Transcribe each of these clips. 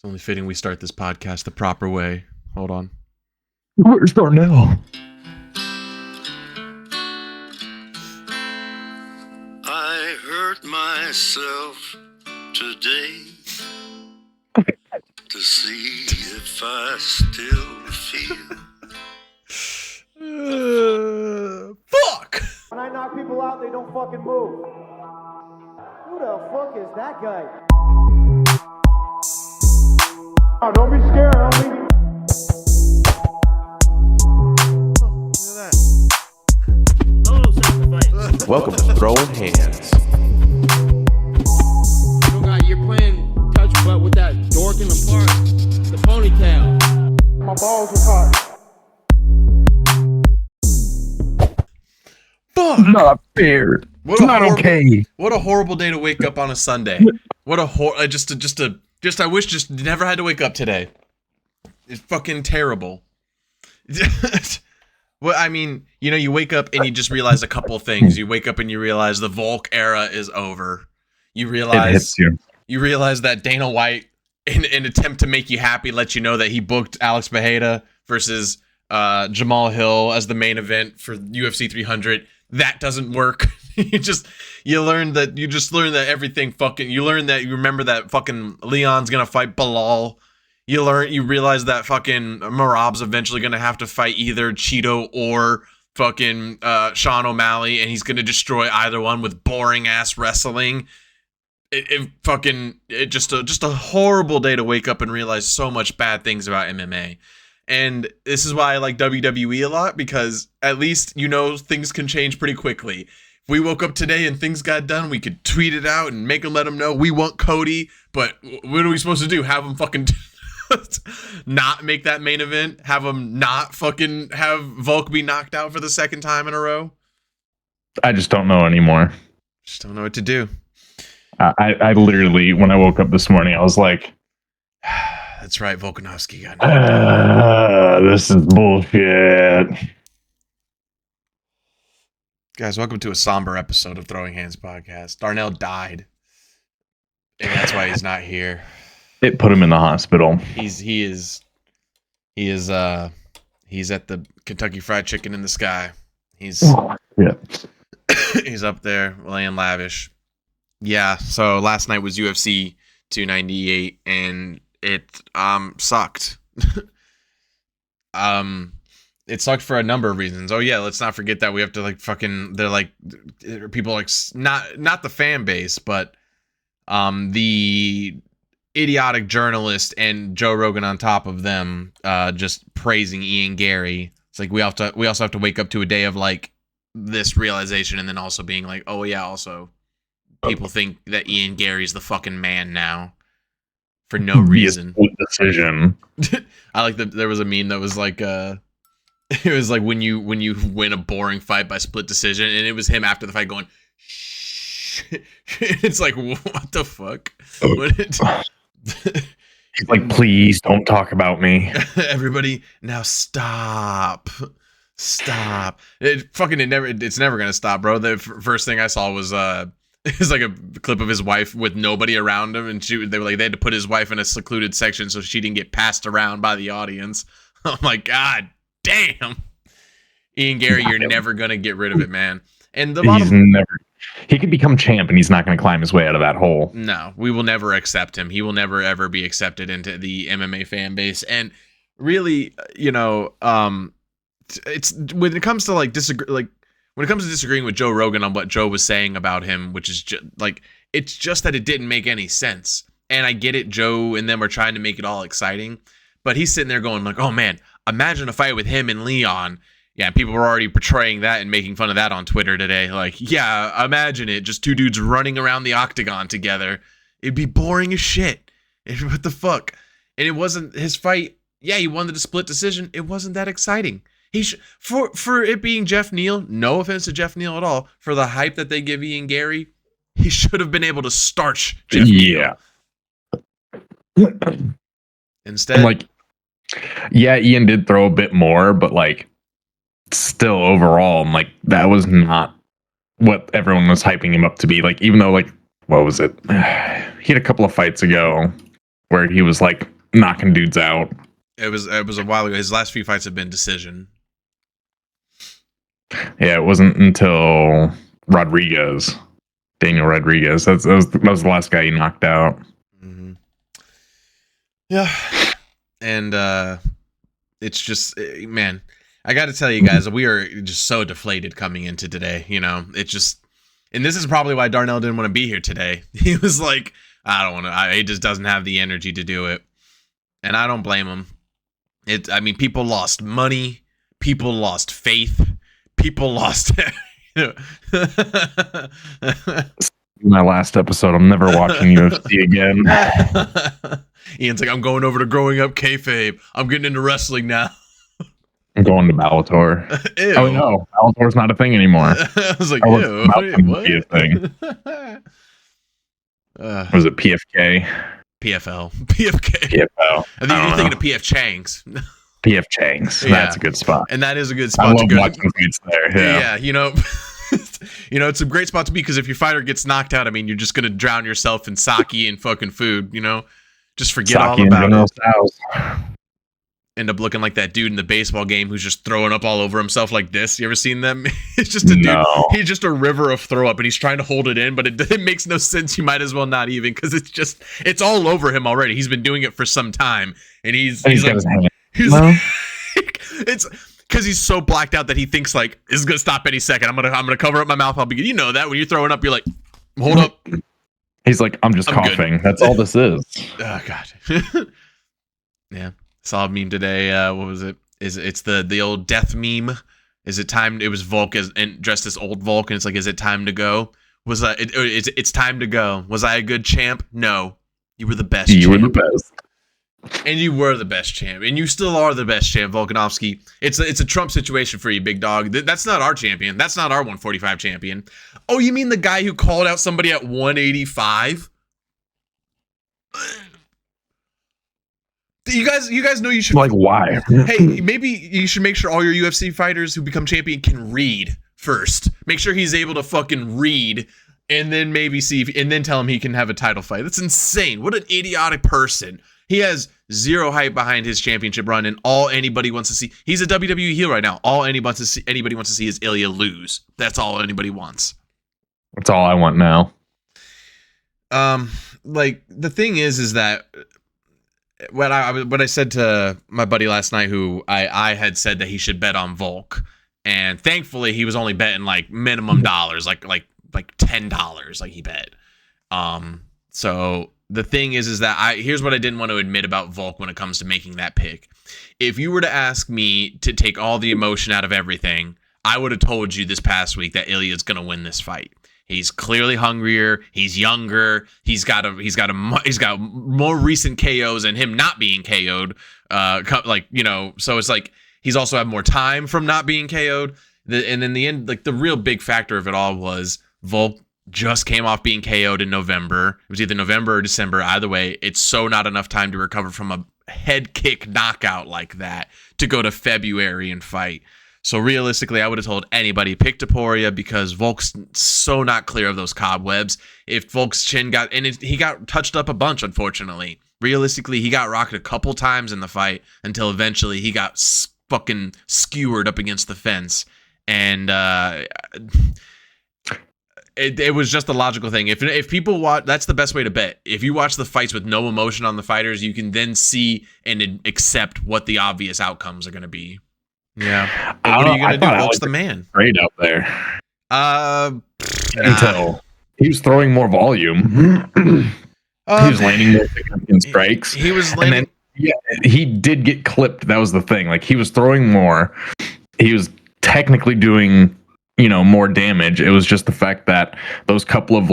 It's only fitting we start this podcast the proper way. Hold on. Where's Darnell? I hurt myself today to see if I still feel. Fuck! When I knock people out, they don't fucking move. Who the fuck is that guy? Oh, don't be scared, homie. Welcome to Throwing Hands. You're playing touch butt with that dork in the park, the ponytail. My balls were hot. Fuck! Not fair. What It's a not horrible- okay. What a horrible day to wake up on a Sunday. What a I wish just never had to wake up today. It's fucking terrible. Well, I mean, you wake up and you just realize a couple of things. You wake up and you realize the Volk era is over. You It realize hits you. you realize that Dana White, in an attempt to make you happy, let you know that he booked Alex Bejeda versus Jamal Hill as the main event for UFC 300. That doesn't work. You learn that everything fucking. You remember that fucking Leon's gonna fight Bilal. You realize that fucking Marab's eventually gonna have to fight either Cheeto or fucking Sean O'Malley, and he's gonna destroy either one with boring ass wrestling. Just a horrible day to wake up and realize so much bad things about MMA. And this is why I like WWE a lot, because at least things can change pretty quickly. If we woke up today and things got done, we could tweet it out and make them let them know we want Cody. But what are we supposed to do? Have them fucking not make that main event? Have them not fucking have Volk be knocked out for the second time in a row? I just don't know anymore. Just don't know what to do. I literally, when I woke up this morning, I was like, That's right, Volkanovski got knocked. this is bullshit. Guys, welcome to a somber episode of Throwing Hands Podcast. Darnell died, and that's why he's not here. It put him in the hospital. He is at the Kentucky Fried Chicken in the sky. He's Yeah. he's up there laying lavish. Yeah, so last night was UFC 298 and it sucked. It sucked for a number of reasons. Oh yeah, let's not forget that we have to they're like people like not the fan base, but the idiotic journalist and Joe Rogan on top of them just praising Ian Gary. It's like we also have to wake up to a day of like this realization, and then also being like, oh yeah, also people think that Ian Gary's the fucking man now for no reason. Decision. I like that there was a meme that was like it was like when you win a boring fight by split decision, and it was him after the fight going shh. It's like, what the fuck? He's like, please don't talk about me. Everybody now stop. It's never gonna stop, bro. The first thing I saw was it's like a clip of his wife with nobody around him, and they had to put his wife in a secluded section so she didn't get passed around by the audience. I'm like, God damn, Ian Gary, you're never gonna get rid of it, man. And He could become champ, and he's not going to climb his way out of that hole. No, we will never accept him. He will never ever be accepted into the MMA fan base. And really, it's when it comes to disagreeing with Joe Rogan on what Joe was saying about him, which is it's just that it didn't make any sense. And I get it, Joe and them are trying to make it all exciting, but he's sitting there going like, oh man, imagine a fight with him and Leon. Yeah, people were already portraying that and making fun of that on Twitter today. Like, yeah, imagine it. Just two dudes running around the Octagon together. It'd be boring as shit. What the fuck? And it wasn't his fight. Yeah, he won the split decision. It wasn't that exciting. For it being Jeff Neal, no offense to Jeff Neal at all, for the hype that they give Ian Gary, he should have been able to starch Jeff Neal. Instead, Ian did throw a bit more, but still overall, that was not what everyone was hyping him up to be. Even though what was it? He had a couple of fights ago where he was like knocking dudes out. It was a while ago. His last few fights have been decision. Yeah, it wasn't until Daniel Rodriguez. That was the last guy he knocked out. Mm-hmm. Yeah, and it's just, man, I got to tell you guys, we are just so deflated coming into today. You know, it just, and this is probably why Darnell didn't want to be here today. He was like, I don't want to. He just doesn't have the energy to do it, and I don't blame him. I mean, people lost money, people lost faith, people lost. My last episode, I'm never watching UFC again. Ian's like, I'm going over to Growing Up Kayfabe. I'm getting into wrestling now. I'm going to Bellator. Ew. Oh no, Bellator's not a thing anymore. I was like, I was ew, about wait, to what? be a thing. Was it PFK? PFL. PFK. PFL. I think you're thinking of PF Chang's. PF Chang's. Yeah. That's a good spot. And that is a good I spot to love go. watching fights there. Yeah, you know, it's a great spot to be, because if your fighter gets knocked out, I mean, you're just gonna drown yourself in sake and fucking food. You know, just forget all Sake and about General it. Tso's. End up looking like that dude in the baseball game who's just throwing up all over himself like this. You ever seen them? It's just a dude. No. He's just a river of throw up, and he's trying to hold it in, but it makes no sense. You might as well not even, because it's all over him already. He's been doing it for some time, and he's got like, his hand. he's it's because he's so blacked out that he thinks like, this is gonna stop any second. I'm gonna cover up my mouth. I'll be good. You know that when you're throwing up, you're like, hold up. He's like, I'm just coughing. That's all this is. Oh god. Yeah. Saw a meme today. What was it? It's the old death meme? Is it time? It was Volk and dressed as old Volk, and it's like, is it time to go? It's time to go. Was I a good champ? No. You were the best. You champ. were the best. And you were the best champ, and you still are the best champ, Volkanovski. It's a Trump situation for you, big dog. That's not our champion. That's not our 145 champion. Oh, you mean the guy who called out somebody at 185? You guys know you should, Like, why? hey, maybe you should make sure all your UFC fighters who become champion can read first. Make sure he's able to fucking read, and then maybe and then tell him he can have a title fight. That's insane. What an idiotic person. He has zero hype behind his championship run, and all anybody wants to see, he's a WWE heel right now. All anybody wants to see is Ilya lose. That's all anybody wants. That's all I want now. Like, the thing is that what I said to my buddy last night, who I had said that he should bet on Volk, and thankfully he was only betting like minimum dollars, like $10, like he bet. So the thing is that here's what I didn't want to admit about Volk when it comes to making that pick. If you were to ask me to take all the emotion out of everything, I would have told you this past week that Ilya's going to win this fight. He's clearly hungrier. He's younger. He's got more recent KOs and him not being KO'd. So it's like he's also had more time from not being KO'd. And in the end, like, the real big factor of it all was Volk just came off being KO'd in November. It was either November or December. Either way, it's so not enough time to recover from a head kick knockout like that to go to February and fight. So realistically, I would have told anybody, pick Taporia, because Volk's so not clear of those cobwebs. If Volk's chin he got touched up a bunch, unfortunately. Realistically, he got rocked a couple times in the fight until eventually he got fucking skewered up against the fence. And it was just a logical thing. If people watch, that's the best way to bet. If you watch the fights with no emotion on the fighters, you can then see and accept what the obvious outcomes are going to be. Yeah. But what are you going to do? Volk's the man. Great out there. Until he was throwing more volume. He was landing more significant strikes. He was landing. And then, he did get clipped. That was the thing. Like, he was throwing more. He was technically doing, more damage. It was just the fact that those couple of,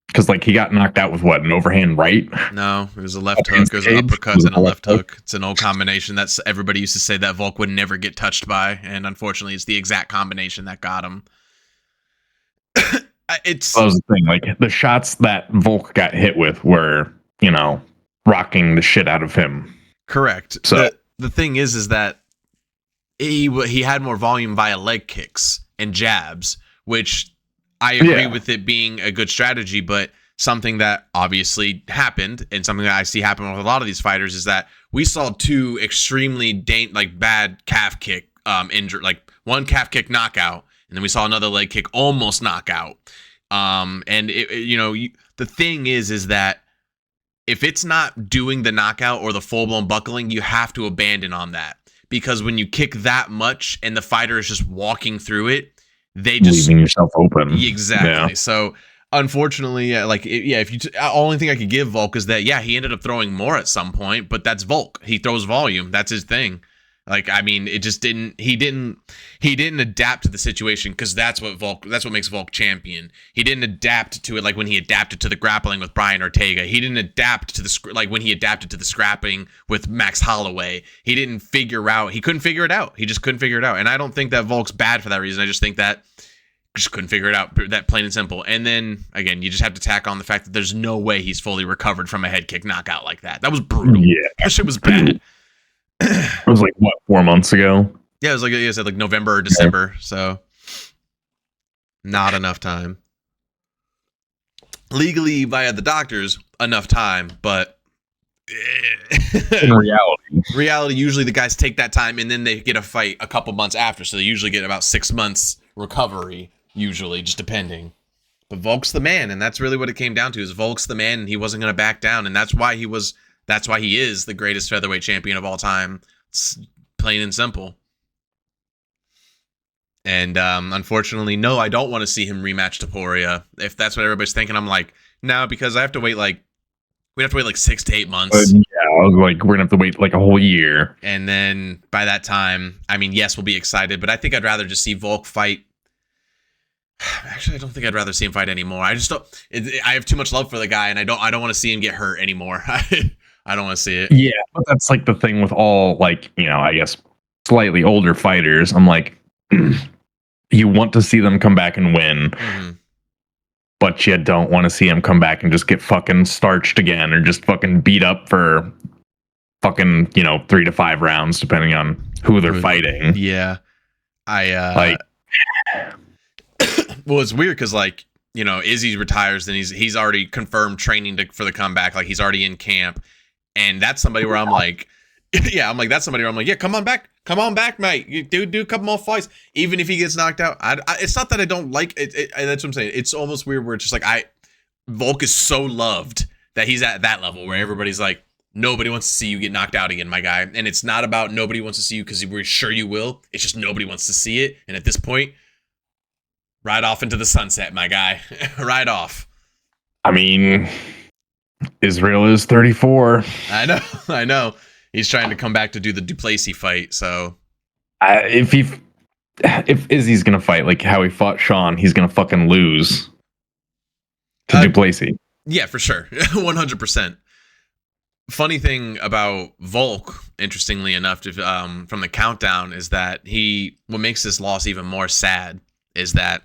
because he got knocked out with what, an overhand right? No, it was a left hook. It was an uppercut and a left hook. It's an old combination. That's everybody used to say that Volk would never get touched by, and unfortunately, it's the exact combination that got him. That was the thing. Like, the shots that Volk got hit with were, rocking the shit out of him. Correct. So the thing is that he had more volume via leg kicks and jabs, which I agree with it being a good strategy, but something that obviously happened, and something that I see happen with a lot of these fighters, is that we saw two extremely bad calf kick injury, like one calf kick knockout, and then we saw another leg kick almost knockout. And the thing is that if it's not doing the knockout or the full-blown buckling, you have to abandon on that, because when you kick that much and the fighter is just walking through it, they just leaving yourself open. Exactly. Yeah. So unfortunately, only thing I could give Volk is that, he ended up throwing more at some point, but that's Volk. He throws volume. That's his thing. Like, I mean, it just he didn't adapt to the situation, because that's what makes Volk champion. He didn't adapt to it like when he adapted to the grappling with Brian Ortega. He didn't adapt to when he adapted to the scrapping with Max Holloway. He couldn't figure it out. He just couldn't figure it out. And I don't think that Volk's bad for that reason. I just think that just couldn't figure it out, that plain and simple. And then again, you just have to tack on the fact that there's no way he's fully recovered from a head kick knockout like that. That was brutal. Yeah. That shit was bad. It was like, what, 4 months ago? Yeah, it was like I said, like November or December. So not enough time. Legally, via the doctors, enough time, but In reality, usually the guys take that time and then they get a fight a couple months after. So they usually get about 6 months recovery, usually, just depending. But Volk's the man, and that's really what it came down to. Is Volk's the man, and he wasn't going to back down, and that's why he is the greatest featherweight champion of all time. It's plain and simple. And unfortunately, no, I don't want to see him rematch Topuria. If that's what everybody's thinking, I'm like, no, because I have to wait we'd have to wait like 6 to 8 months. I was like, we're gonna have to wait like a whole year. And then by that time, I mean, yes, we'll be excited, but I think I'd rather just see Volk fight. Actually, I don't think I'd rather see him fight anymore. I just don't. I have too much love for the guy, and I don't want to see him get hurt anymore. I don't want to see it. Yeah, but that's like the thing with all, like, I guess slightly older fighters. I'm like, you want to see them come back and win, but you don't want to see them come back and just get fucking starched again, or just fucking beat up for fucking 3 to 5 rounds, depending on who they're fighting. Yeah, well, it's weird because Izzy retires, and he's already confirmed training for the comeback. Like, he's already in camp, and that's somebody where I'm like, yeah, come on back, mate. You do a couple more fights, even if he gets knocked out. It's not that I don't like it. That's what I'm saying. It's almost weird where it's just like Volk is so loved that he's at that level where everybody's like, nobody wants to see you get knocked out again, my guy. And it's not about nobody wants to see you because we're sure you will. It's just nobody wants to see it. And at this point, ride off into the sunset, my guy. Ride off. I mean, Israel is 34. I know. He's trying to come back to do the Duplessis fight. So if Izzy's gonna fight like how he fought Sean, he's gonna fucking lose to Duplessis. Yeah, for sure. 100%. Funny thing about Volk, interestingly enough, from the countdown, is that what makes this loss even more sad is that,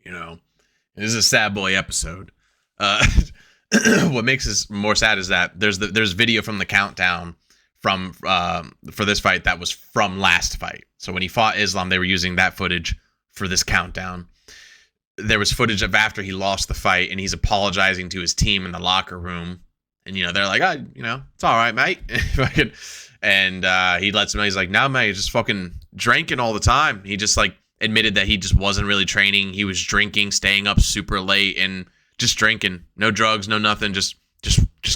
this is a sad boy episode. What makes this more sad is that there's video from the countdown for this fight that was from last fight. So when he fought Islam, they were using that footage for this countdown. There was footage of after he lost the fight, and he's apologizing to his team in the locker room. And, they're like, it's all right, mate. And he lets him know. He's like, no, mate, just fucking drinking all the time. He just admitted that he just wasn't really training. He was drinking, staying up super late, and just drinking. No drugs, no nothing. Just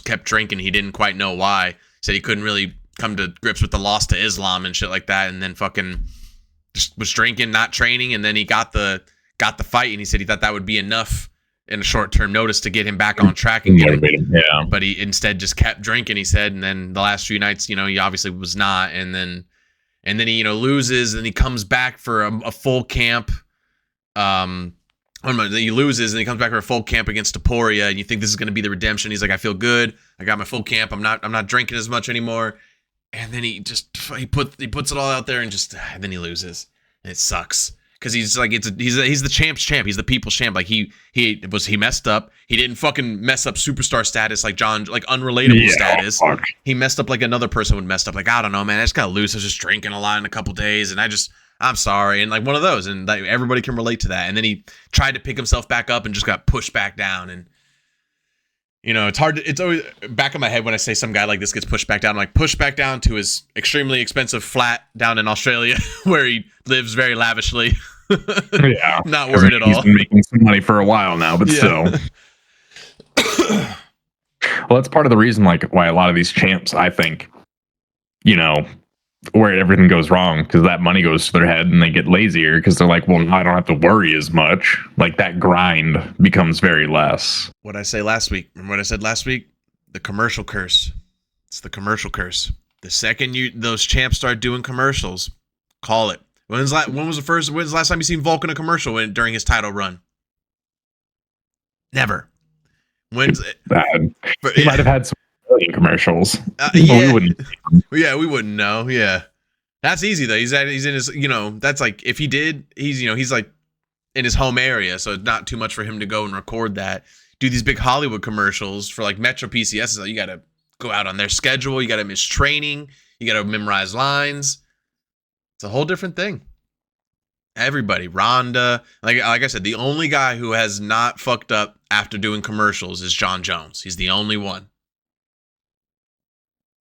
kept drinking. He didn't quite know why. Said he couldn't really come to grips with the loss to Islam and shit like that. And then fucking just was drinking, not training. And then he got the fight, and he said he thought that would be enough in a short-term notice to get him back on track and get him. Yeah. But he instead just kept drinking, he said. And then the last few nights, he obviously was not. And then he, loses, and he comes back for a full camp. He loses, and he comes back for a full camp against Topuria, and you think this is going to be the redemption. He's like, I feel good. I got my full camp. I'm not drinking as much anymore. And then he puts it all out there, and then he loses. And it sucks. Because he's like, he's the champ's champ. He's the people's champ. Like he messed up. He didn't fucking mess up superstar status like John, like unrelatable status. Fuck. He messed up like another person would mess up. Like, I don't know, man. I just got loose. I was just drinking a lot in a couple days, and I'm sorry. And like one of those, and everybody can relate to that. And then he tried to pick himself back up and just got pushed back down. And You know, it's hard. It's always back in my head when I say some guy like this gets pushed back down. I'm like, pushed back down to his extremely expensive flat down in Australia where he lives very lavishly. Yeah. Not worried at all. He's been making some money for a while now, but still. Well, that's part of the reason, like, why a lot of these champs, I think, you know, where everything goes wrong, because that money goes to their head and they get lazier because they're like, well, now I don't have to worry as much. Like, that grind becomes very less. What I say last week? Remember what I said last week? The commercial curse. It's the commercial curse. The second those champs start doing commercials, call it. When's the last time you seen Volk in a commercial during his title run? Never. When's it? He might have had some commercials. Yeah. We wouldn't know. Yeah. That's easy though. He's in his, you know, that's like, if he did, he's, you know, he's like in his home area. So it's not too much for him to go and record that. Do these big Hollywood commercials for like Metro PCS. So you got to go out on their schedule. You got to miss training. You got to memorize lines. It's a whole different thing. Everybody, Rhonda, like I said, the only guy who has not fucked up after doing commercials is John Jones. He's the only one.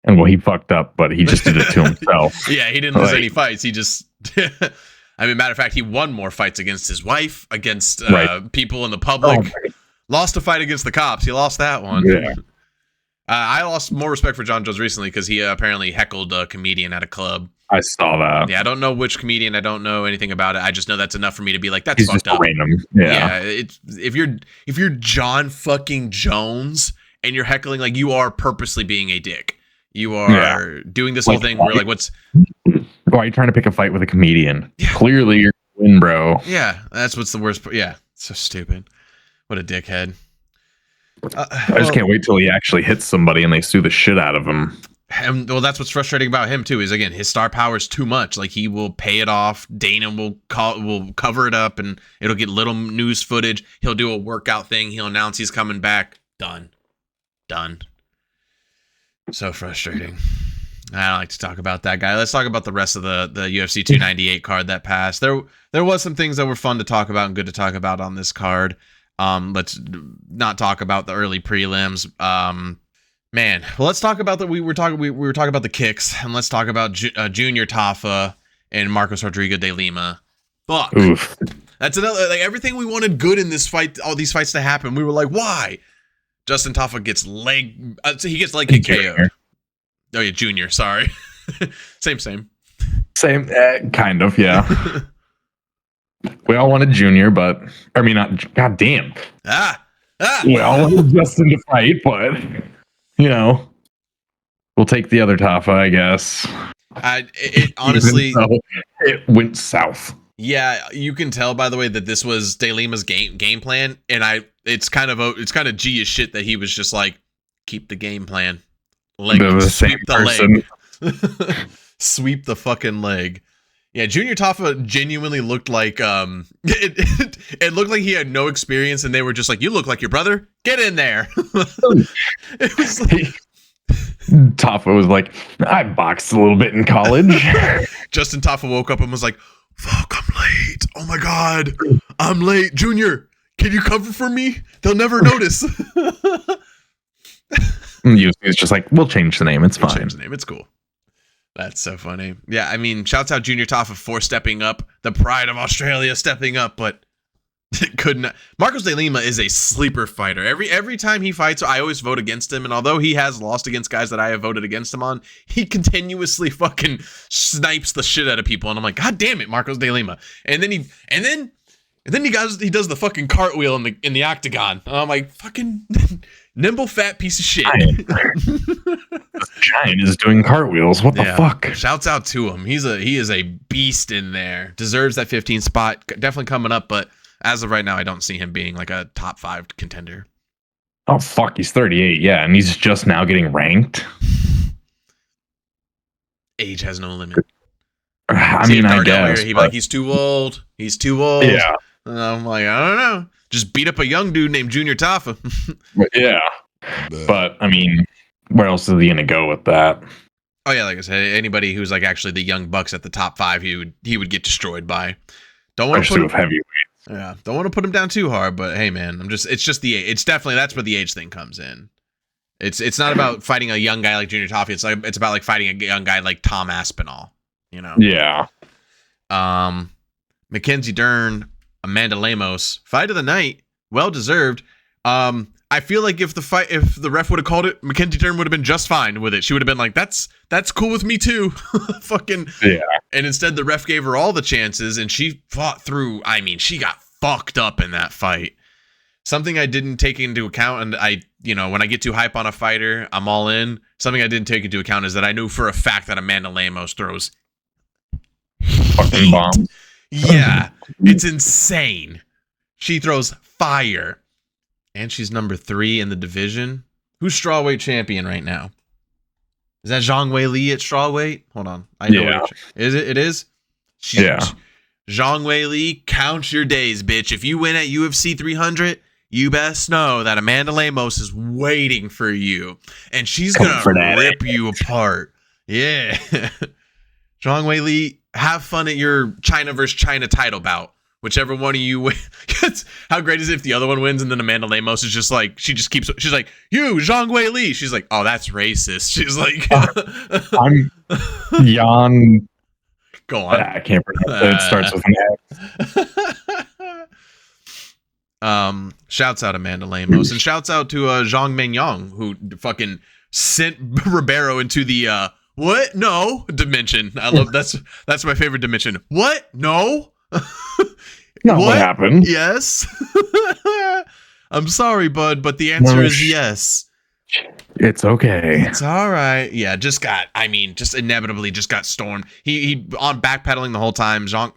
And well, he fucked up, but he just did it to himself. Yeah, he didn't lose any fights. He just, I mean, matter of fact, he won more fights against his wife, against people in the public. Lost a fight against the cops. He lost that one. Yeah. I lost more respect for John Jones recently because he apparently heckled a comedian at a club. I saw that. Yeah, I don't know which comedian. I don't know anything about it. I just know that's enough for me to be like, that's He's fucked just up. Random. Yeah. It's if you're John fucking Jones and you're heckling, like, you are purposely being a dick. You are doing this whole thing where, like, why are you trying to pick a fight with a comedian? Yeah. Clearly you're win, bro. Yeah, that's what's the worst part. Yeah, so stupid. What a dickhead. I just can't wait till he actually hits somebody and they sue the shit out of him. And well, that's what's frustrating about him too. Is again, his star power is too much. Like, he will pay it off. Dana will cover it up, and it'll get little news footage. He'll do a workout thing. He'll announce he's coming back. Done. So frustrating. I don't like to talk about that guy. Let's talk about the rest of the UFC 298 card that passed. There was some things that were fun to talk about and good to talk about on this card. Let's not talk about the early prelims. Man, well, let's talk about we were talking about the kicks, and let's talk about Junior Tafa and Marcos Rodriguez de Lima. Fuck. Oof. That's another, like, everything we wanted good in this fight, all these fights to happen. We were like, why? Justin Tafa gets leg kick KO. Oh yeah, Junior. Sorry. Same. Kind of, yeah. We all wanted Junior, but I mean, not. God damn. We all wanted Justin to fight, but you know, we'll take the other Tafa, I guess. It honestly, it went south. Yeah, you can tell by the way that this was De Lima's game plan, and it's kind of G as shit that he was just like, keep the game plan, like, sweep the leg, sweep the fucking leg. Yeah, Junior Tafa genuinely looked like it looked like he had no experience, and they were just like, you look like your brother, get in there. It was like, Tafa was like, I boxed a little bit in college. Justin Tafa woke up and was like, fuck, I'm late. Oh my god, I'm late. Junior, can you cover for me? They'll never notice. It's just like, we'll change the name. It's fine. Change the name. It's cool. That's so funny. Yeah, I mean, shouts out Junior Tafa for stepping up. The pride of Australia stepping up, but couldn't. Marcos de Lima is a sleeper fighter. Every time he fights, I always vote against him. And although he has lost against guys that I have voted against him on, he continuously fucking snipes the shit out of people. And I'm like, God damn it, Marcos de Lima. And then he does the fucking cartwheel in the Octagon. And I'm like, fucking nimble fat piece of shit. Giant is doing cartwheels. What the fuck? Shouts out to him. He is a beast in there. Deserves that 15 spot. Definitely coming up, but as of right now, I don't see him being like a top 5 contender. Oh fuck, he's 38. Yeah, and he's just now getting ranked. Age has no limit. I mean, I guess he's too old. He's too old. Yeah. And I'm like, I don't know. Just beat up a young dude named Junior Tafa. Yeah. But I mean, where else is he gonna go with that? Oh yeah, like I said, anybody who's like actually the young bucks at the top 5, he would get destroyed by. Don't want to put with heavyweights. Yeah, don't want to put him down too hard, but hey, man, it's definitely that's where the age thing comes in. It's not about fighting a young guy like Junior Toffee. It's about like fighting a young guy like Tom Aspinall. You know. Yeah. Mackenzie Dern, Amanda Lemos, fight of the night, well deserved. I feel like if the ref would have called it, Mackenzie Dern would have been just fine with it. She would have been like, that's cool with me too. Fucking Yeah. And instead the ref gave her all the chances and she fought through. I mean, she got fucked up in that fight. Something I didn't take into account, and when I get too hype on a fighter, I'm all in. Something I didn't take into account is that I knew for a fact that Amanda Lemos throws Fucking bomb. Yeah, it's insane. She throws fire. And she's number 3 in the division. Who's strawweight champion right now? Is that Zhang Wei Li at strawweight? Hold on. I know Yeah. Is it? It is? Yeah. Zhang Wei Li, count your days, bitch. If you win at UFC 300, you best know that Amanda Lemos is waiting for you. And she's going to rip you apart. Yeah. Zhang Wei Li, have fun at your China versus China title bout. Whichever one of you wins. How great is it if the other one wins and then Amanda Lemos is just like, she's like, you, Zhang Wei Li. She's like, oh, that's racist. She's like, I'm Jan. Go on. I can't pronounce it. It starts with an X. Shouts out Amanda Lemos and shouts out to Zhang Mengyang, who fucking sent Ribeiro into the what? No dimension. I love that's my favorite dimension. What? No. What happened? Yes. I'm sorry, bud, but the answer is yes. It's okay. It's all right. Yeah, just inevitably got stormed. He on backpedaling the whole time. Zhang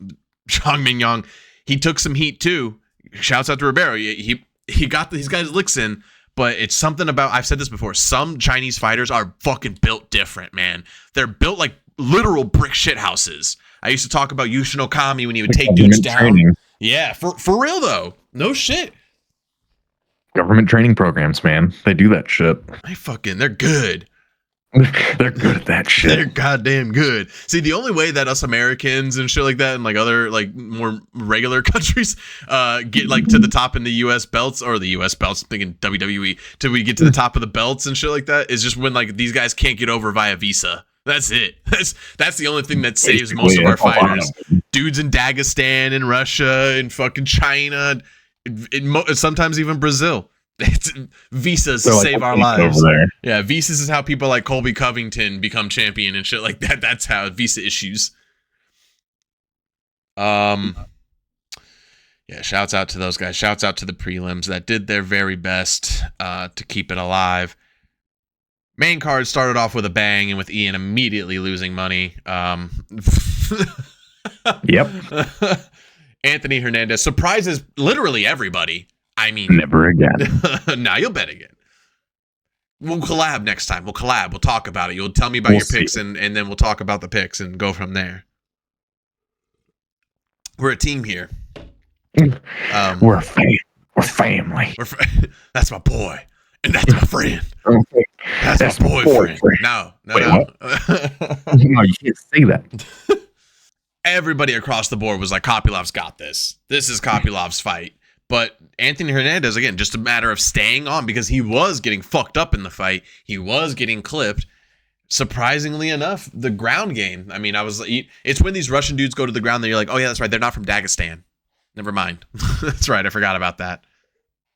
Mingyang, he took some heat too. Shouts out to Ribeiro. He got these guys licks in, but it's something about, I've said this before, some Chinese fighters are fucking built different, man. They're built like literal brick shit houses. I used to talk about Yushin Okami when he would take dudes down. Training. Yeah, for real though. No shit. Government training programs, man. They do that shit. They're good. They're good at that shit. They're goddamn good. See, the only way that us Americans and shit like that and like other like more regular countries get like to the top in the US belts or the US belts, thinking WWE, till we get to the top of the belts and shit like that is just when like these guys can't get over via visa. That's it. That's the only thing that saves most of our fighters. Dudes in Dagestan and Russia and fucking China, sometimes even Brazil. It's visas to save our lives. Yeah, visas is how people like Colby Covington become champion and shit like that. That's how visa issues. Yeah, shouts out to those guys. Shouts out to the prelims that did their very best to keep it alive. Main card started off with a bang and with Ian immediately losing money. Yep. Anthony Hernandez surprises literally everybody. I mean, never again. Nah, you'll bet again. We'll collab next time. We'll talk about it. You'll tell me about your picks and then we'll talk about the picks and go from there. We're a team here. We're family. That's my boy. And that's my friend. Okay. That's my boyfriend. No. Wait, what? No, you can't say that. Everybody across the board was like, Kopilov's got this. This is Kopilov's fight. But Anthony Hernandez, again, just a matter of staying on because he was getting fucked up in the fight. He was getting clipped. Surprisingly enough, the ground game. I mean, it's when these Russian dudes go to the ground that you're like, oh yeah, that's right. They're not from Dagestan. Never mind. That's right. I forgot about that.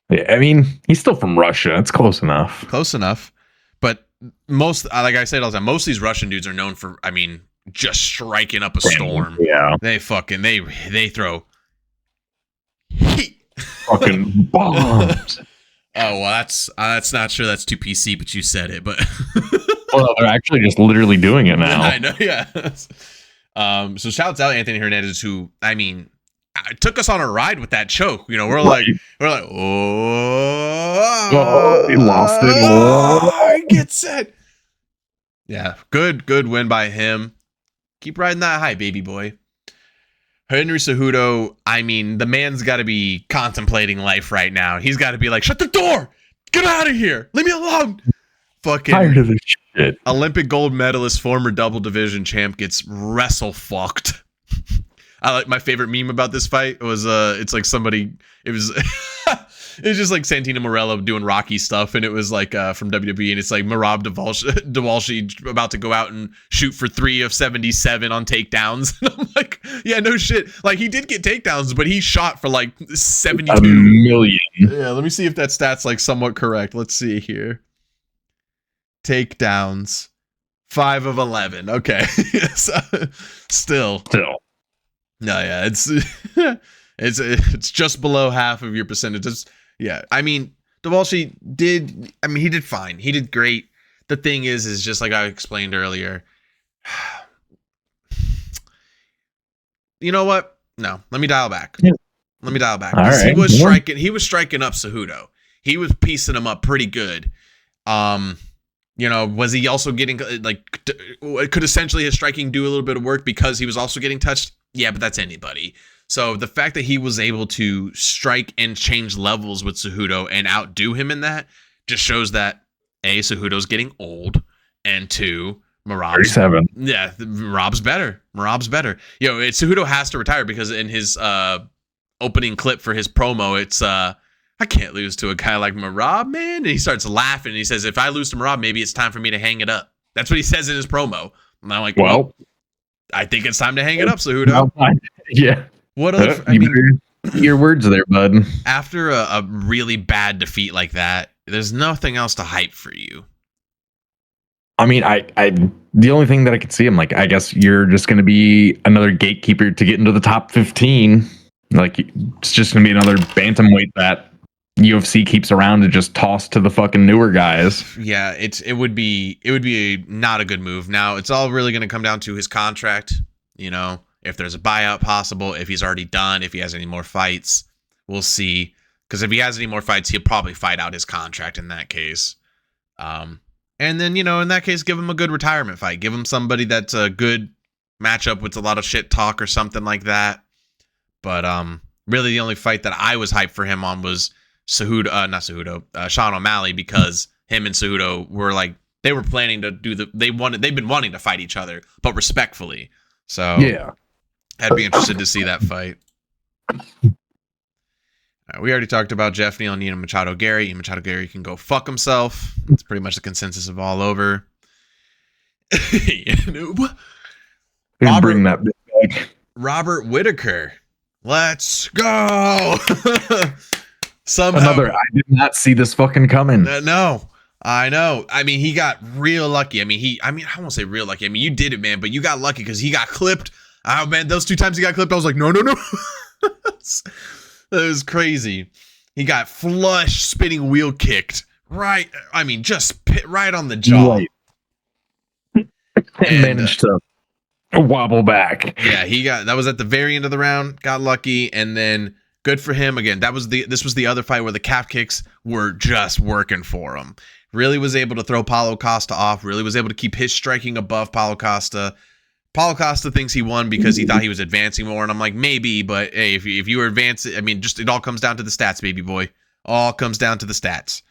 Yeah, I mean, he's still from Russia. It's close enough. Close enough. But most, like I said all the time, most of these Russian dudes are known for, I mean, just striking up a storm. Yeah. They throw heat. Fucking bombs. Oh, well, that's not sure that's too PC, but you said it. But well, they're actually just literally doing it now. I know, yeah. So shouts out Anthony Hernandez, who, I mean, took us on a ride with that choke. You know, we're like, he lost it. Oh, get set. Yeah, good win by him. Keep riding that high, baby boy. Henry Cejudo, I mean, the man's got to be contemplating life right now. He's got to be like, shut the door. Get out of here. Leave me alone. Fucking tired of this shit. Olympic gold medalist, former double division champ gets wrestle fucked. I like my favorite meme about this fight was it's like somebody it was it was just like Santino Marella doing Rocky stuff, and it was like from WWE, and it's like Merab Dvalishvili about to go out and shoot for 3 of 77 on takedowns. And I'm like, yeah, no shit. Like he did get takedowns, but he shot for like 72. A million. Yeah, let me see if that stat's like somewhat correct. Let's see here. Takedowns. 5 of 11. Okay. So, still. No, yeah, it's it's just below half of your percentages. Yeah, I mean, Dvalishvili did. I mean, he did fine. He did great. The thing is just like I explained earlier. You know what? No, let me dial back. Yeah. Let me dial back. All right. He was striking up Cejudo. He was piecing him up pretty good. You know, was he also getting like could essentially his striking do a little bit of work because he was also getting touched? Yeah, but that's anybody. So the fact that he was able to strike and change levels with Cejudo and outdo him in that just shows that A, Cejudo's getting old, and 2, Merab's 37. Yeah, Merab's better. You know, Cejudo has to retire because in his opening clip for his promo, it's I can't lose to a guy like Merab, man. And he starts laughing and he says, if I lose to Merab, maybe it's time for me to hang it up. That's what he says in his promo. And I'm like, well, I think it's time to hang it up, Cejudo. Yeah. What other? I mean, your words there, bud. After a really bad defeat like that, there's nothing else to hype for you. I mean, I the only thing that I could see, I'm like, I guess you're just going to be another gatekeeper to get into the top 15. Like, it's just going to be another bantamweight that UFC keeps around to just toss to the fucking newer guys. Yeah, it would be not a good move. Now, it's all really going to come down to his contract. You know, if there's a buyout possible, if he's already done, if he has any more fights, we'll see. Because if he has any more fights, he'll probably fight out his contract in that case. And then, you know, in that case, give him a good retirement fight. Give him somebody that's a good matchup with a lot of shit talk or something like that. But really, the only fight that I was hyped for him on was Sean O'Malley, because him and Cejudo were like, they were planning to do they've been wanting to fight each other, but respectfully. So yeah, I'd be interested to see that fight. We already talked about Jeff Neal and Ian Machado Gary. Ian Machado Gary can go fuck himself. It's pretty much the consensus of all over. Bring that bitch back. Robert Whitaker. Let's go. Somehow, Another, I did not see this fucking coming. No, I know. I mean, he got real lucky. I mean, I won't say real lucky. I mean, you did it, man, but you got lucky because he got clipped. Oh, man, those 2 times he got clipped, I was like, no. That was crazy. He got flush spinning wheel kicked. Right. I mean, just right on the jaw. Right. And managed to wobble back. Yeah, that was at the very end of the round. Got lucky, and then good for him. Again, this was the other fight where the calf kicks were just working for him. Really was able to throw Paulo Costa off. Really was able to keep his striking above Paulo Costa. Paulo Costa thinks he won because he thought he was advancing more, and I'm like, maybe, but hey, if you were advancing, I mean, just it all comes down to the stats, baby boy. All comes down to the stats.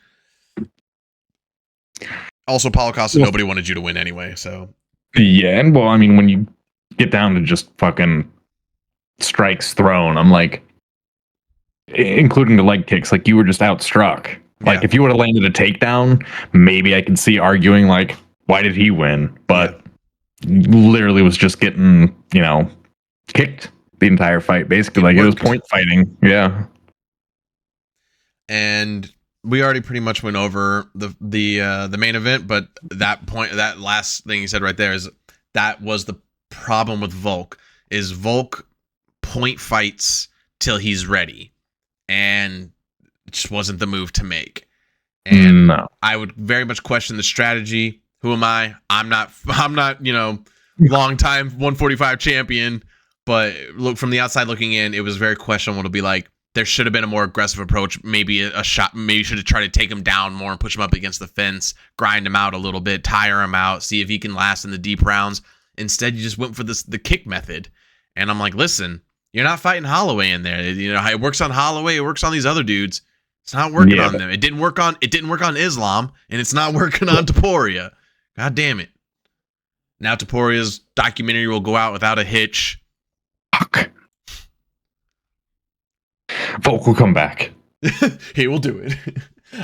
Also, Paulo Costa, nobody wanted you to win anyway, so. Yeah, and well, I mean, when you get down to just fucking strikes thrown, I'm like, including the leg kicks, like you were just outstruck. Like if you would have landed a takedown, maybe I could see arguing like, why did he win? But literally was just getting, kicked the entire fight. Basically, like it was point fighting. Yeah. And we already pretty much went over the main event, but that last thing you said right there is that was the problem with Volk. Is Volk point fights till he's ready, and it just wasn't the move to make. And I would very much question the strategy. Who am I? I'm not long time 145 champion, but look, from the outside looking in, it was very questionable to be like, there should have been a more aggressive approach. Maybe a shot. Maybe you should have tried to take him down more and push him up against the fence, grind him out a little bit, tire him out, see if he can last in the deep rounds. Instead, you just went for the kick method. And I'm like, listen, you're not fighting Holloway in there. It works on Holloway. It works on these other dudes. It's not working on them. It didn't work on Islam, and it's not working on Topuria. God damn it. Now Topuria's documentary will go out without a hitch. Fuck. Volk will come back. He will do it.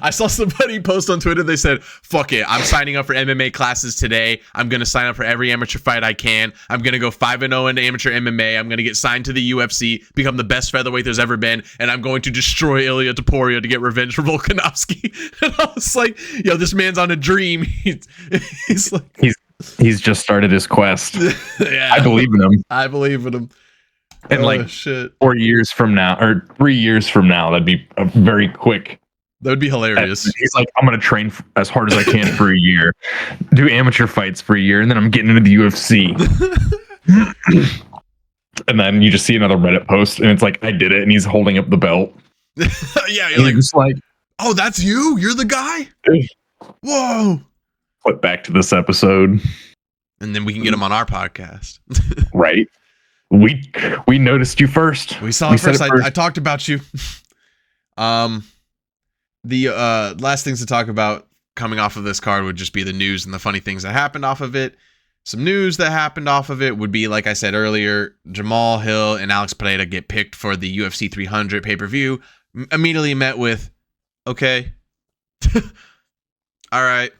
I saw somebody post on Twitter. They said, fuck it. I'm signing up for MMA classes today. I'm going to sign up for every amateur fight I can. I'm going to go 5-0 in amateur MMA. I'm going to get signed to the UFC, become the best featherweight there's ever been. And I'm going to destroy Ilya Topuria to get revenge for Volkanovski. And I was like, yo, this man's on a dream. He's like, He's just started his quest. yeah, I believe in him. I believe in him. And like shit. 4 years from now, or 3 years from now, that'd be a very quick. That would be hilarious. He's like, I'm going to train as hard as I can for a year, do amateur fights for a year, and then I'm getting into the UFC. And then you just see another Reddit post, and it's like, I did it, and he's holding up the belt. Yeah, you're like, just like, oh, that's you? You're the guy? Whoa. Flip back to this episode. And then we can get him on our podcast. Right. We noticed you first. We saw it first. I talked about you. The last things to talk about coming off of this card would just be the news and the funny things that happened off of it. Some news that happened off of it would be, like I said earlier, Jamal Hill and Alex Pereira get picked for the UFC 300 pay-per-view. Immediately met with, okay. All right.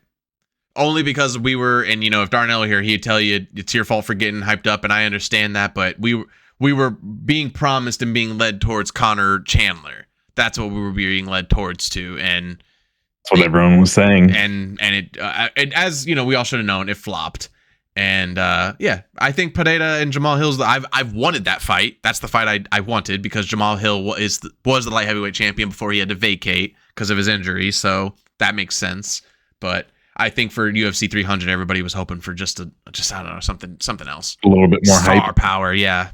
Only because we were, and if Darnell were here, he'd tell you it's your fault for getting hyped up, and I understand that, but we were being promised and being led towards Connor Chandler. That's what we were being led towards to, and that's what everyone was saying. And it as we all should have known, it flopped. And yeah, I think Pereira and Jamal Hill's. I've wanted that fight. That's the fight I wanted, because Jamal Hill was the light heavyweight champion before he had to vacate because of his injury. So that makes sense. But I think for UFC 300, everybody was hoping for just I don't know, something else, a little bit more star hype, power. Yeah.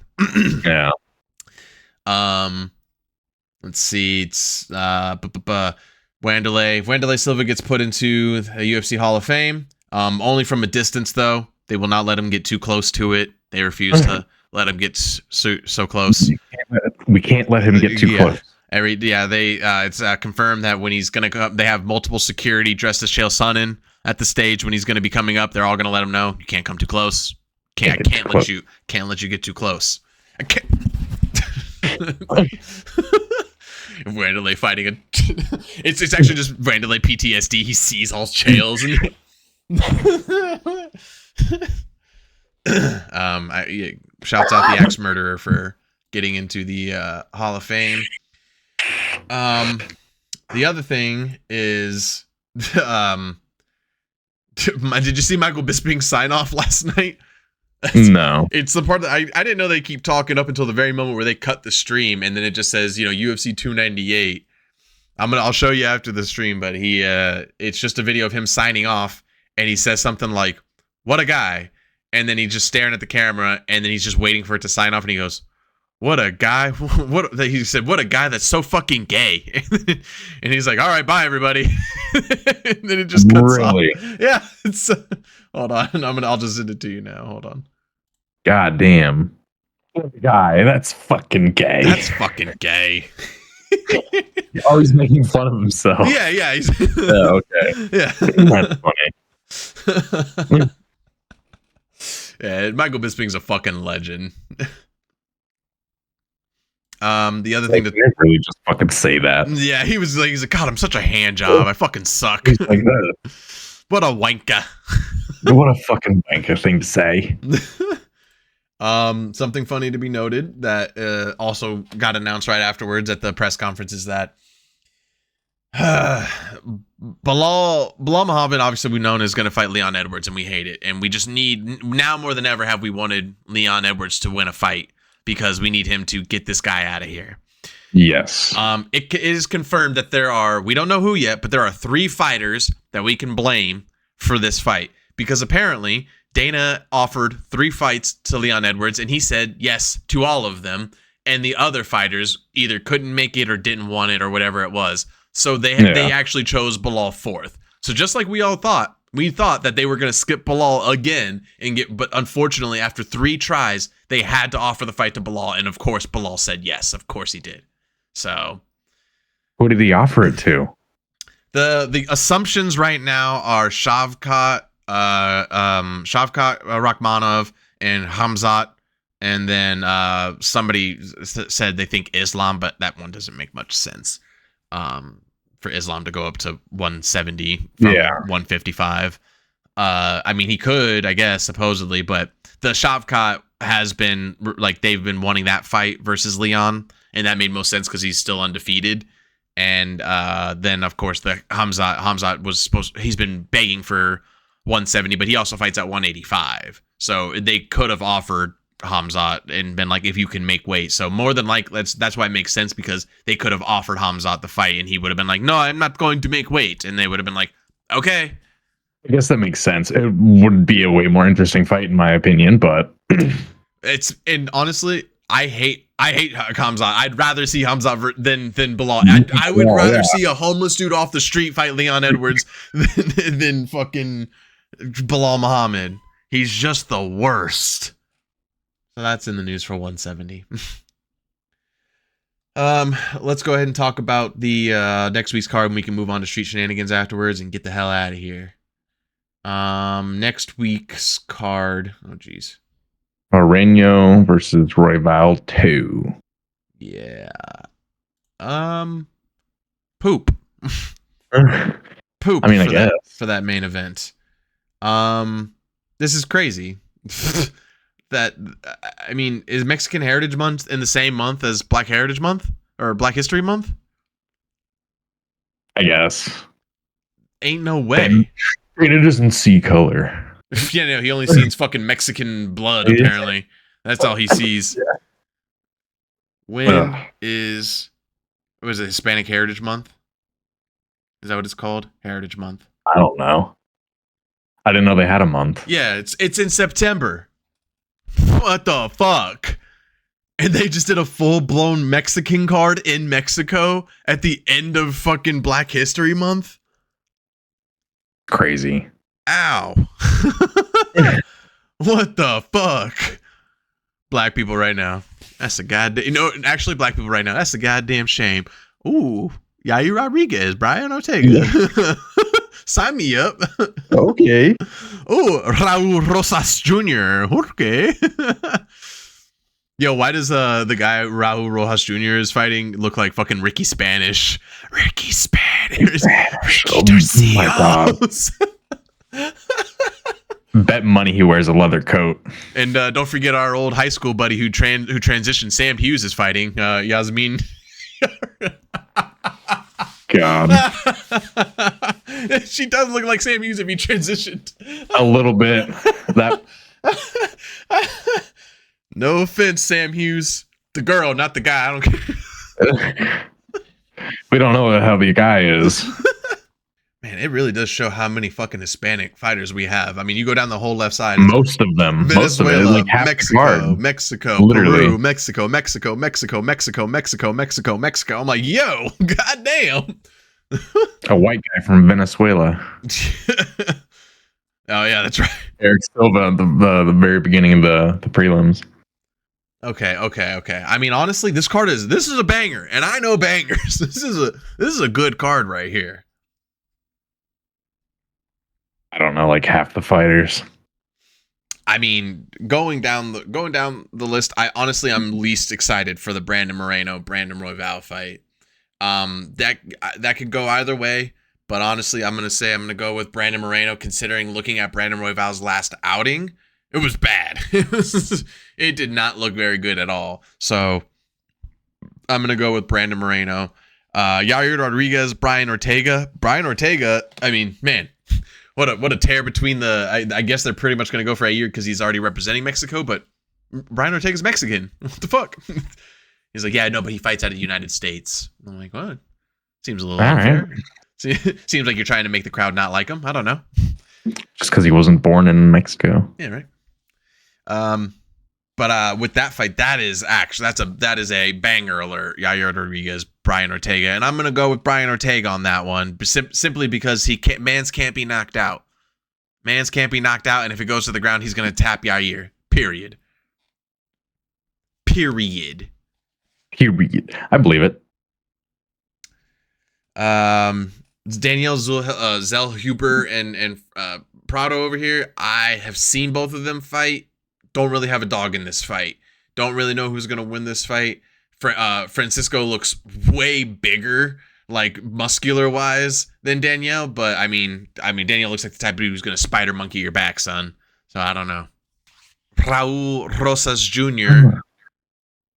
Yeah. Let's see. It's Wanderlei Silva gets put into the UFC Hall of Fame. Only from a distance, though. They will not let him get too close to it. They refuse to let him get so close. We can't let him get too close. It's confirmed that when he's gonna come, they have multiple security dressed as Chael Sonnen at the stage when he's gonna be coming up. They're all gonna let him know you can't come too close. Can't let you get too close. I can't. Wanderlei fighting it's actually just Wanderlei PTSD. He sees all Chaels and shouts out the ex-murderer for getting into the Hall of Fame. The other thing is, did you see Michael Bisping's sign off last night? No. It's the part that I didn't know they keep talking up until the very moment where they cut the stream, and then it just says, UFC 298. I'll show you after the stream, but it's just a video of him signing off, and he says something like, "What a guy," and then he's just staring at the camera, and then he's just waiting for it to sign off, and he goes, "What a guy!" He said, "What a guy that's so fucking gay," and he's like, "All right, bye everybody," and then it just cuts off. Yeah, it's. Hold on, I'll just send it to you now. Hold on. God damn. Guy, that's fucking gay. That's fucking gay. He's making fun of himself. Yeah. Okay. Yeah. That's funny. Yeah, Michael Bisping's a fucking legend. The other thing that really just fucking say that. Yeah, he's like, God, I'm such a hand job. I fucking suck. He's like that. What a wanker. What a fucking wanker thing to say. Something funny to be noted that also got announced right afterwards at the press conference is that Bilal Muhammad, obviously we known, is going to fight Leon Edwards, and we hate it. And we just need, now more than ever have we wanted Leon Edwards to win a fight, because we need him to get this guy out of here. Yes. It is confirmed that we don't know who yet, but there are 3 fighters that we can blame for this fight, because apparently Dana offered 3 fights to Leon Edwards, and he said yes to all of them, and the other fighters either couldn't make it or didn't want it or whatever it was. So they actually chose Bilal 4th. So just like we thought that they were going to skip Bilal again but unfortunately after 3 tries, they had to offer the fight to Bilal, and of course Bilal said yes. Of course he did. So who did he offer it to? The assumptions right now are Shavkat Rakhmonov and Hamzat And then somebody said they think Islam, but that one doesn't make much sense. For Islam to go up to 170 from 155. I mean, he could, I guess, supposedly, but the Shavkat has been like they've been wanting that fight versus Leon, and that made most sense because he's still undefeated. And then, of course, the Hamzat was he's been begging for 170, but he also fights at 185. So they could have offered Hamzat and been like, if you can make weight. So more than like, that's why it makes sense, because they could have offered Hamzat the fight and he would have been like, no, I'm not going to make weight. And they would have been like, okay. I guess that makes sense. It would be a way more interesting fight in my opinion, but and honestly, I hate Hamzat. I'd rather see Hamzat than Bilal. I would rather see a homeless dude off the street fight Leon Edwards than fucking Bilal Muhammad. He's just the worst. So that's in the news for 170. Let's go ahead and talk about the next week's card, and we can move on to street shenanigans afterwards and get the hell out of here. Next week's card. Oh geez. Moreno versus Royval 2. Yeah. Poop. Poop. I mean, I guess for that main event. This is crazy. That, I mean, is Mexican Heritage Month in the same month as Black Heritage Month or Black History Month? I guess. Ain't no way. It doesn't see color. Yeah, no, he only sees fucking Mexican blood, apparently. That's all he sees. Yeah. When was it Hispanic Heritage Month? Is that what it's called? Heritage Month. I don't know. I didn't know they had a month. Yeah, it's in September. What the fuck? And they just did a full-blown Mexican card in Mexico at the end of fucking Black History Month? Crazy. Ow. What the fuck? Black people right now. That's a goddamn... You know, actually, black people right now. That's a goddamn shame. Ooh. Yair Rodriguez, Brian Ortega. Yeah. Sign me up. Okay. Oh, Raul Rosas Jr. Okay. Yo, why does the guy Raul Rojas Jr. is fighting look like fucking Ricky Spanish? Ricky Spanish. Oh my god. Bet money he wears a leather coat. And don't forget our old high school buddy who transitioned. Sam Hughes is fighting Yasmin. God. She does look like Sam Hughes if he transitioned. A little bit. That. No offense, Sam Hughes. The girl, not the guy. I don't care. We don't know how the guy is. Man, it really does show how many fucking Hispanic fighters we have. I mean, you go down the whole left side. Most of them. Venezuela, most of it, like Mexico, literally. Peru, Mexico. I'm like, yo, goddamn. A white guy from Venezuela. Oh yeah, that's right. Eric Silva at the very beginning of the prelims. Okay. I mean, honestly, this is a banger, and I know bangers. This is a good card right here. I don't know, like half the fighters. I mean, going down the list, I'm least excited for the Brandon Royval fight. That could go either way, but honestly, I'm gonna go with Brandon Moreno, considering looking at Brandon Royval's last outing, it was bad. It did not look very good at all. So I'm gonna go with Brandon Moreno. Yair Rodriguez, Brian Ortega. I mean, man, what a tear between the. I guess they're pretty much gonna go for a year because he's already representing Mexico, but Brian Ortega's Mexican. What the fuck? He's like, yeah, no, but he fights out of the United States. I'm like, what? Seems a little unfair. Right. Seems like you're trying to make the crowd not like him. I don't know. Just because he wasn't born in Mexico. Yeah, right. But with that fight, that is a banger alert. Yair Rodriguez, Brian Ortega, and I'm gonna go with Brian Ortega on that one, simply because Mans can't be knocked out. Mans can't be knocked out, and if it goes to the ground, he's gonna tap Yair. Period. I believe it. Danielle Zellhuber and Prado over here. I have seen both of them fight. Don't really have a dog in this fight. Don't really know who's gonna win this fight. Francisco looks way bigger, like muscular wise, than Danielle. But I mean, Danielle looks like the type of dude who's gonna spider monkey your back, son. So I don't know. Raul Rosas Jr.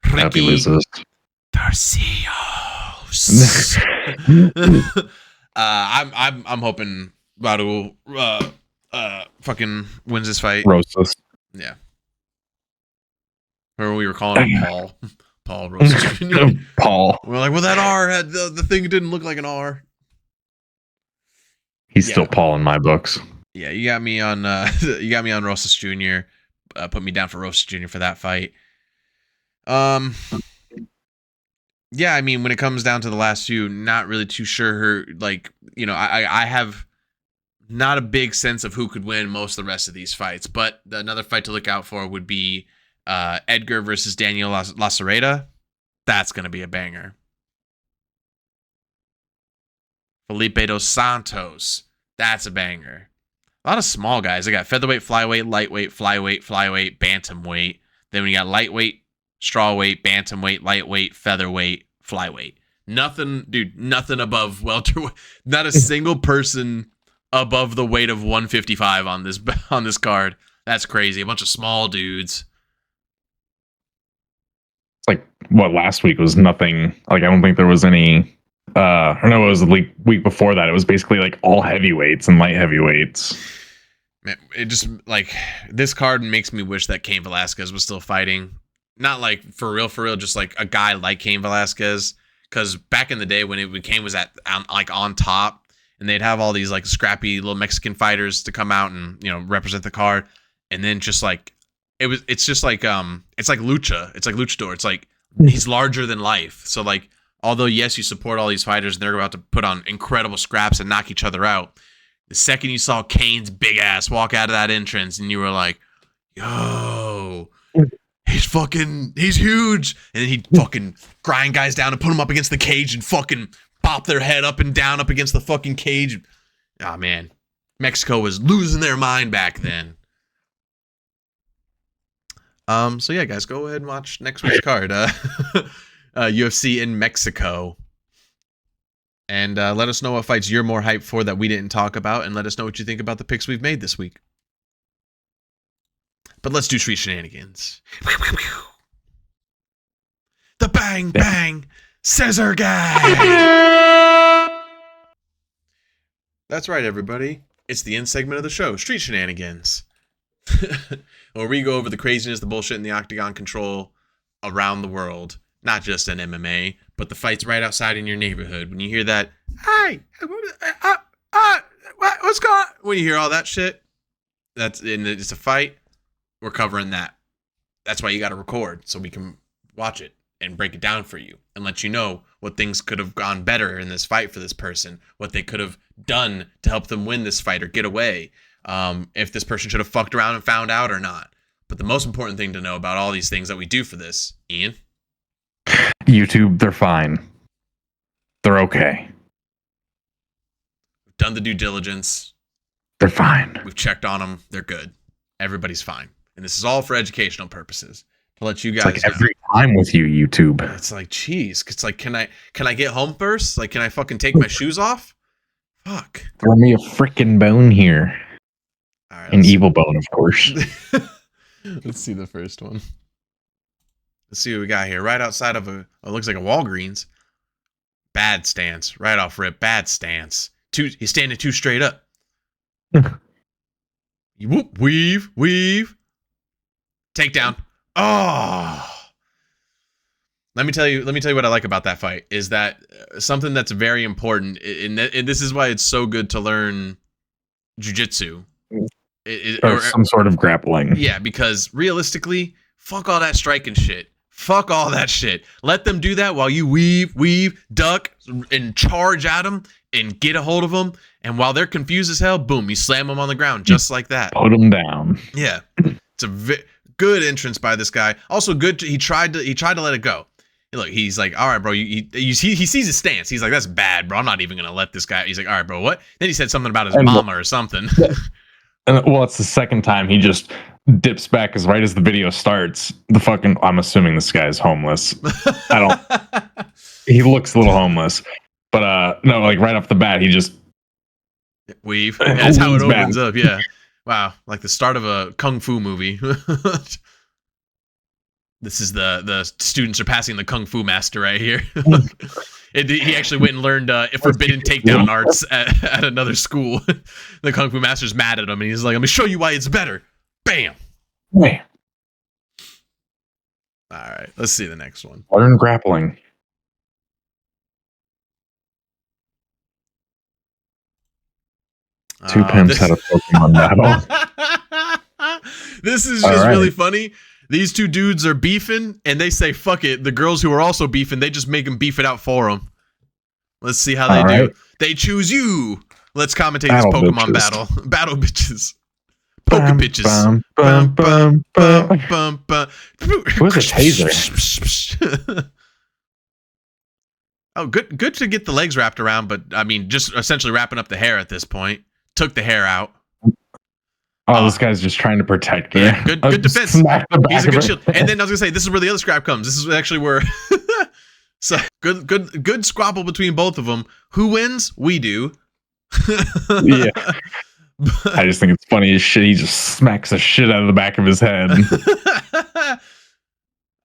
Happy loses. Tarcios. I'm hoping Raul fucking wins this fight. Rosas. Yeah. Or we were calling him Paul. Paul Rosas Jr. Paul. We're like, well, that R had the thing didn't look like an R. He's still Paul in my books. Yeah, you got me on Rosas Jr. Put me down for Rosas Jr. for that fight. Yeah, I mean, when it comes down to the last few, not really too sure. I have not a big sense of who could win most of the rest of these fights. But another fight to look out for would be Edgar versus Daniel Lacerda. That's going to be a banger. Felipe dos Santos. That's a banger. A lot of small guys. I got featherweight, flyweight, lightweight, flyweight, bantamweight. Then we got lightweight, strawweight, bantamweight, lightweight, featherweight, flyweight. Nothing above welterweight. Not a single person above the weight of 155 on this card. That's crazy. A bunch of small dudes. It's like what last week was nothing. Like I don't think there was any. Or no, it was the week before that. It was basically like all heavyweights and light heavyweights. Man, it just like this card makes me wish that Cain Velasquez was still fighting. Not like for real, just like a guy like Cain Velasquez. Because back in the day when Cain was on top, and they'd have all these like scrappy little Mexican fighters to come out and represent the card, and then just like it's like lucha. It's like luchador. It's like he's larger than life. So like. Although, yes, you support all these fighters and they're about to put on incredible scraps and knock each other out. The second you saw Cain's big ass walk out of that entrance and you were like, yo, he's huge. And then he'd fucking grind guys down and put them up against the cage and fucking pop their head up and down up against the fucking cage. Oh, man. Mexico was losing their mind back then. So, yeah, guys, go ahead and watch next week's card. UFC in Mexico. And let us know what fights you're more hyped for that we didn't talk about, and let us know what you think about the picks we've made this week. But let's do street shenanigans. The bang bang scissor gang. That's right, everybody. It's the end segment of the show, street shenanigans, where we go over the craziness, the bullshit, and the Octagon control around the world. Not just in MMA, but the fights right outside in your neighborhood. When you hear that, hey, what's going on? When you hear all that shit, it's a fight. We're covering that. That's why you got to record so we can watch it and break it down for you and let you know what things could have gone better in this fight for this person, what they could have done to help them win this fight or get away. If this person should have fucked around and found out or not. But the most important thing to know about all these things that we do for this, Ian. YouTube, they're fine. They're okay. We've done the due diligence. They're fine. We've checked on them. They're good. Everybody's fine. And this is all for educational purposes. To let you guys it's like every time with you, YouTube. It's like, geez. It's like, can I get home first? Like, can I fucking take my shoes off? Fuck. Throw me a freaking bone here. All right, An evil bone, of course. Let's see the first one. Let's see what we got here. Right outside of it looks like a Walgreens. Bad stance. Right off rip. Bad stance. He's standing too straight up. Whoop, weave. Takedown. Oh. Let me tell you what I like about that fight is that something that's very important, and this is why it's so good to learn jiu-jitsu. Or some sort of grappling. Yeah, because realistically, fuck all that striking shit. Fuck all that shit. Let them do that while you weave, duck, and charge at them and get a hold of them. And while they're confused as hell, boom, you slam them on the ground just like that. Put them down. Yeah, it's a good entrance by this guy. Also good. He tried to let it go. Look, he's like, all right, bro. He sees his stance. He's like, that's bad, bro. I'm not even gonna let this guy. He's like, all right, bro. What? Then he said something about his mama or something. Well, it's the second time he just dips back as right as the video starts. I'm assuming this guy is homeless. He looks a little homeless, but no, like right off the bat, he just weave. That's how it Weaves back. opens up. Yeah. Wow. Like the start of a kung fu movie. This is the students are passing the kung fu master right here. He actually went and learned forbidden takedown arts at another school. The kung fu master's mad at him, and he's like, "Let me show you why it's better." Bam. Hey, All right, let's see the next one. learn grappling. Two pimps had a Pokemon battle. This is All just right. really funny. These two dudes are beefing, and they say, "Fuck it." The girls who are also beefing, they just make them beef it out for them. Let's see how they All do. right. They choose you. Let's commentate Battle this Pokemon bitches. battle. Battle bitches. Poke Bum, bitches. bum, Bum, bum, bum, bum, bum, bum. bum, bum. Where's the taser? Oh, good to get the legs wrapped around, but I mean, just essentially wrapping up the hair at this point. Took the hair out. Oh, this guy's just trying to protect her. Yeah, good defense. Smack the back He's a of good her shield. And then I was gonna say, this is where the other scrap comes. This is actually where. So good squabble between both of them. Who wins? We do. Yeah. I just think it's funny as shit. He just smacks the shit out of the back of his head.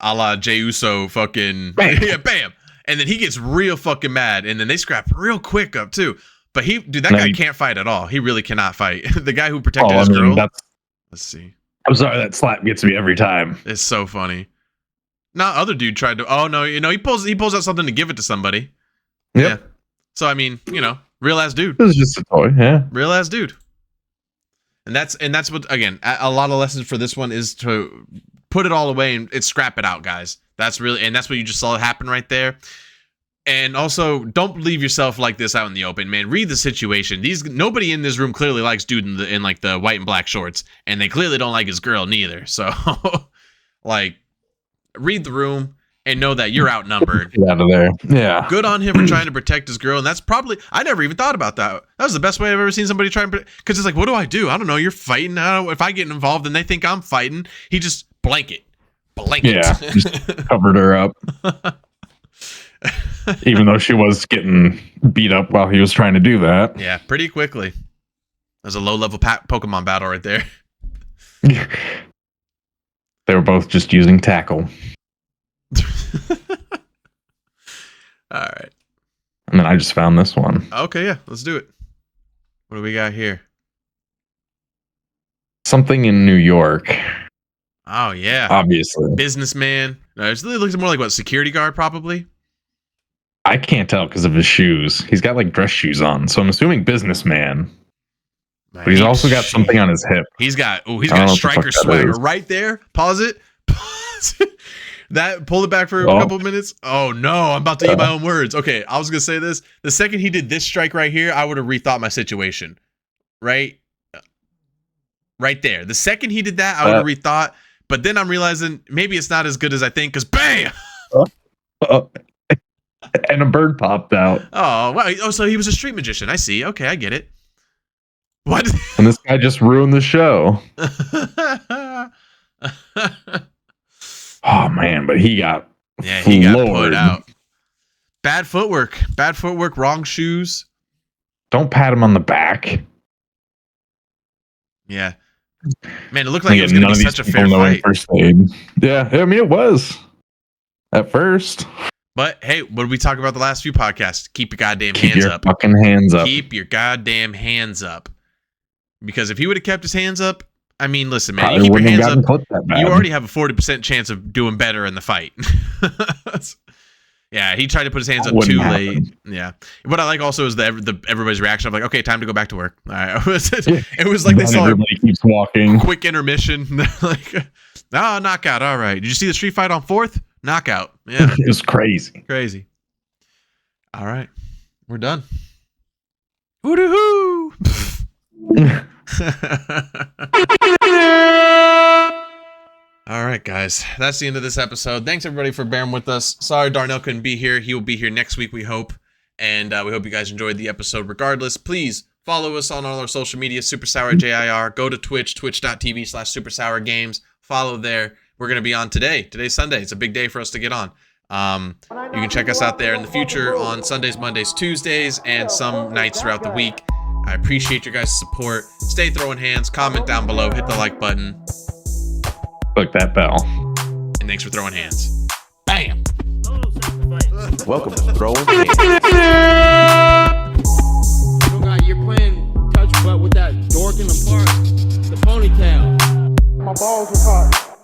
A la Jey Uso fucking Bam. yeah, bam. And then he gets real fucking mad, and then they scrap real quick up too. But that No, guy he- can't fight at all. He really cannot fight. The guy who protected his I mean, girl. Let's see. I'm sorry, that slap gets me every time. It's so funny. Now other dude tried to. Oh no, he pulls out something to give it to somebody. Yep. Yeah. So I mean, real ass dude. This is just a toy, yeah. Real ass dude. And that's what, again, a lot of lessons for this one is to put it all away and scrap it out, guys. That's what you just saw happen right there. And also, don't leave yourself like this out in the open, man. Read the situation. Nobody in this room clearly likes dude in like the white and black shorts, and they clearly don't like his girl neither. So, like, read the room and know that you're outnumbered. Get out of there. Yeah. Good on him for trying to protect his girl, and that's probably, I never even thought about that. That was the best way I've ever seen somebody try and protect, because it's like, what do I do? I don't know. You're fighting. I don't know if I get involved and they think I'm fighting. He just blanket. Yeah. Just covered her up. Even though she was getting beat up while he was trying to do that. Yeah, pretty quickly. There's a low-level Pokemon battle right there. They were both just using tackle. All right. And then I just found this one. Okay, yeah, let's do it. What do we got here? Something in New York, Oh, yeah. obviously. Businessman. It looks more like, what, security guard, probably? I can't tell because of his shoes. He's got like dress shoes on, so I'm assuming businessman. But he's also got something on his hip. He's got I don't know striker what the fuck that swagger is. right there. Pause it. Pause it. Pull it back for a Oh. couple minutes. Oh no, I'm about to eat my own words. Okay, I was gonna say this. The second he did this strike right here, I would have rethought my situation. Right there. The second he did that, I would have rethought. But then I'm realizing maybe it's not as good as I think. Cause bam. And a bird popped out. Oh, wow. Oh, so he was a street magician. I see. Okay, I get it. What? And this guy just ruined the show. Oh man, but he got Yeah, he got put floored. out. Bad footwork. Bad footwork. Wrong shoes. Don't pat him on the back. Yeah. Man, it looked like it was going to be such a fair fight. First aid. Yeah, I mean it was at first. But hey, what did we talk about the last few podcasts? Keep your goddamn Keep hands your up. fucking hands up. Keep your goddamn hands up. Because if he would have kept his hands up, I mean, listen, man, you Probably keep your wouldn't have hands gotten up. clipped that bad. You already have a 40% chance of doing better in the fight. Yeah, he tried to put his hands That up too wouldn't late. happen. Yeah. What I like also is the everybody's reaction of like, okay, time to go back to work. All right. Yeah. It was like they Then saw a everybody keeps walking. quick intermission. Like, oh, knockout. All right. Did you see the street fight on 4th? Knockout. Yeah. It was crazy. Crazy. All right. We're done. Hoo-doo-hoo. All right, guys. That's the end of this episode. Thanks, everybody, for bearing with us. Sorry Darnell couldn't be here. He will be here next week, we hope. And we hope you guys enjoyed the episode regardless. Please Follow us on all our social media, Super Sour JIR. Go to Twitch, twitch.tv/Super Sour Games. Follow there. We're going to be on today. Today's Sunday. It's a big day for us to get on. You can check us out there in the future on Sundays, Mondays, Tuesdays, and some nights throughout the week. I appreciate your guys' support. Stay throwing hands. Comment down below. Hit the like button. Click that bell. And thanks for throwing hands. Bam! Welcome to Throwing Hands. You got you're playing touch butt with that dork in the park, the ponytail. My balls are hot.